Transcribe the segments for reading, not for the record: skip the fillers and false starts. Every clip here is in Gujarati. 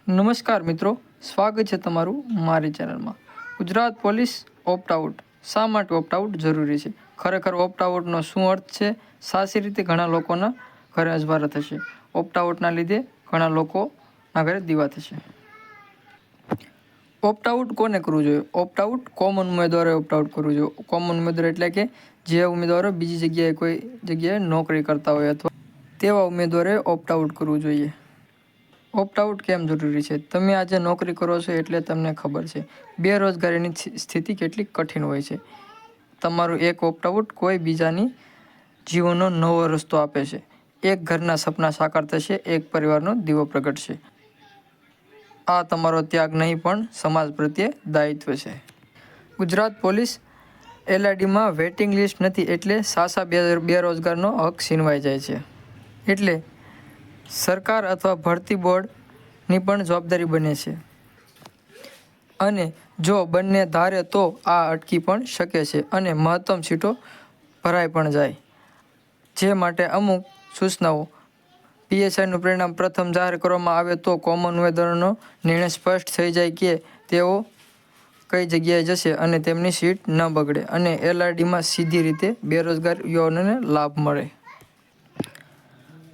નમસ્કાર મિત્રો, સ્વાગત છે તમારું મારી ચેનલમાં. Gujarat police opt out. શા માટે ઓપ્ટ આઉટ જરૂરી છે? ખરેખર ઓપ્ટ આઉટનો શું અર્થ છે? સાચી રીતે ઘણા લોકોના ઘરે અજવાળા થશે. ઓપ્ટ આઉટના લીધે ઘણા લોકોના ઘરે દીવા થશે. ઓપ્ટ આઉટ કોને કરવું જોઈએ? ઓપ્ટ આઉટ કોમન ઉમેદવારોએ ઓપ્ટ આઉટ કરવું જોઈએ. કોમન ઉમેદવાર એટલે કે જે ઉમેદવારો બીજી જગ્યાએ કોઈ જગ્યાએ નોકરી કરતા હોય અથવા તેવા ઉમેદવારોએ ઓપ્ટ આઉટ કરવું જોઈએ. ઓપ્ટ આઉટ કેમ જરૂરી છે? તમે આજે નોકરી કરો છો એટલે તમને ખબર છે બેરોજગારીની સ્થિતિ કેટલી કઠિન હોય છે. તમારું એક ઓપ્ટ આઉટ કોઈ બીજાની જીવનનો નવો રસ્તો આપે છે. એક ઘરના સપના સાકાર થશે, એક પરિવારનો દીવો પ્રગટશે. આ તમારો ત્યાગ નહીં પણ સમાજ પ્રત્યે દાયિત્વ છે. ગુજરાત પોલીસ એલઆરડીમાં વેઇટિંગ લિસ્ટ નથી એટલે સાચા બેરોજગારનો હક છીનવાઈ જાય છે. એટલે સરકાર અથવા ભરતી બોર્ડની પણ જવાબદારી બને છે. અને જો બંને ધારે તો આ અટકી પણ શકે છે અને મહત્તમ સીટો ભરાઈ પણ જાય. જે માટે અમુક સૂચનાઓ. પીએસઆઈનું પરિણામ પ્રથમ જાહેર કરવામાં આવે તો કોમન ઉમેદવારોનો નિર્ણય સ્પષ્ટ થઈ જાય કે તેઓ કઈ જગ્યાએ જશે અને તેમની સીટ ન બગડે અને એલઆરડીમાં સીધી રીતે બેરોજગાર યુવાનોને લાભ મળે.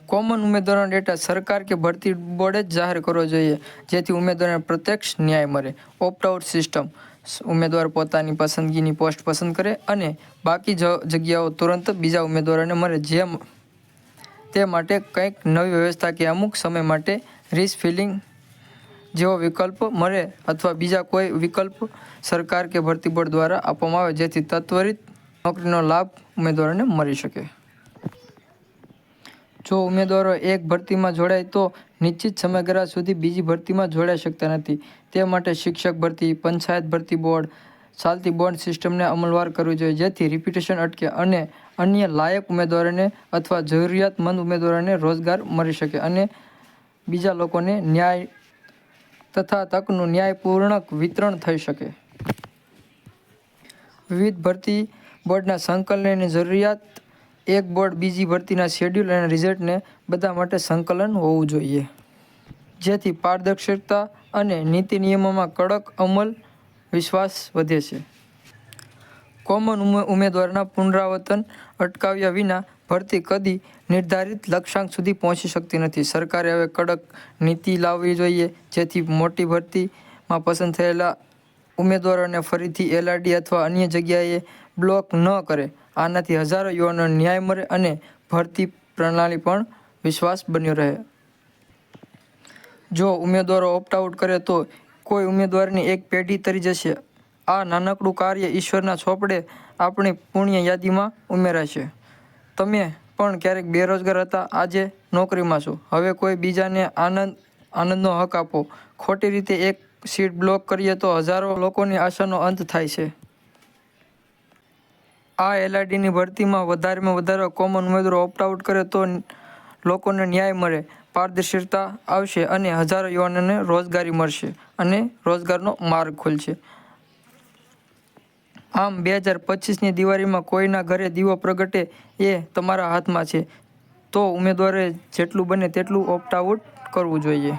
કોમન ઉમેદવારોનો ડેટા સરકાર કે ભરતી બોર્ડે જ જાહેર કરવો જોઈએ જેથી ઉમેદવારોને પ્રત્યક્ષ ન્યાય મળે. Opt out system. ઉમેદવાર પોતાની પસંદગીની પોસ્ટ પસંદ કરે અને બાકી જગ્યાઓ તુરંત બીજા ઉમેદવારોને મળે. તે માટે કંઈક નવી વ્યવસ્થા કે અમુક સમય માટે રિસ્ફિલિંગ જેવો વિકલ્પ મળે અથવા બીજા કોઈ વિકલ્પ સરકાર કે ભરતી બોર્ડ દ્વારા આપવામાં આવે જેથી ત્વરિત નોકરીનો લાભ ઉમેદવારોને મળી શકે. જો ઉમેદવારો એક ભરતીમાં જોડાય તો નિશ્ચિત સમયગાળા સુધી બીજી ભરતીમાં જોડાઈ શકતા નથી. તે માટે શિક્ષક ભરતી, પંચાયત ભરતી બોર્ડ, ચાલતી બોન્ડ સિસ્ટમને અમલવાર કરવી જોઈએ જેથી રિપિટેશન અટકે અને અન્ય લાયક ઉમેદવારોને અથવા જરૂરિયાતમંદ ઉમેદવારોને રોજગાર મળી શકે અને બીજા લોકોને ન્યાય તથા તકનું ન્યાયપૂર્ણ વિતરણ થઈ શકે. વિવિધ ભરતી બોર્ડના સંકલનની જરૂરિયાત. એક બોર્ડ બીજી ભરતીના શેડ્યુલ અને રિઝલ્ટને બધા માટે સંકલન હોવું જોઈએ જેથી પારદર્શકતા અને નીતિ નિયમોમાં કડક અમલ વિશ્વાસ વધે છે. કોમન ઉમેદવારના પુનરાવર્તન અટકાવ્યા વિના ભરતી કદી નિર્ધારિત લક્ષ્યાંક સુધી પહોંચી શકતી નથી. સરકારે હવે કડક નીતિ લાવવી જોઈએ જેથી મોટી ભરતીમાં પસંદ થયેલા ઉમેદવારોને ફરીથી એલઆરડી અથવા અન્ય જગ્યાએ બ્લોક ન કરે. આનાથી હજારો યુવાનોને ન્યાય મળે અને ભરતી પ્રણાલી પણ વિશ્વાસ બન્યો રહે. જો ઉમેદવારો ઓપ્ટ આઉટ કરે તો કોઈ ઉમેદવારની એક પેઢી તરી જશે. આ નાનકડું કાર્ય ઈશ્વરના ચોપડે આપણી પુણ્ય યાદીમાં ઉમેરાશે. તમે પણ ક્યારેક બેરોજગાર હતા, આજે નોકરીમાં છો. હવે કોઈ બીજાને આનંદનો હક આપો. ખોટી રીતે એક સીટ બ્લોક કરીએ તો હજારો લોકોની આશાનો અંત થાય છે. આ એલઆરડીની ભરતીમાં વધારેમાં વધારે કોમન ઉમેદવારો ઓપ્ટ આઉટ કરે તો લોકોને ન્યાય મળે, પારદર્શિતા આવશે અને હજારો યુવાનોને રોજગારી મળશે અને રોજગારનો માર્ગ ખુલશે. આમ 2025ની દિવાળીમાં કોઈના ઘરે દીવો પ્રગટે એ તમારા હાથમાં છે. તો ઉમેદવારોએ જેટલું બને તેટલું ઓપ્ટ આઉટ કરવું જોઈએ.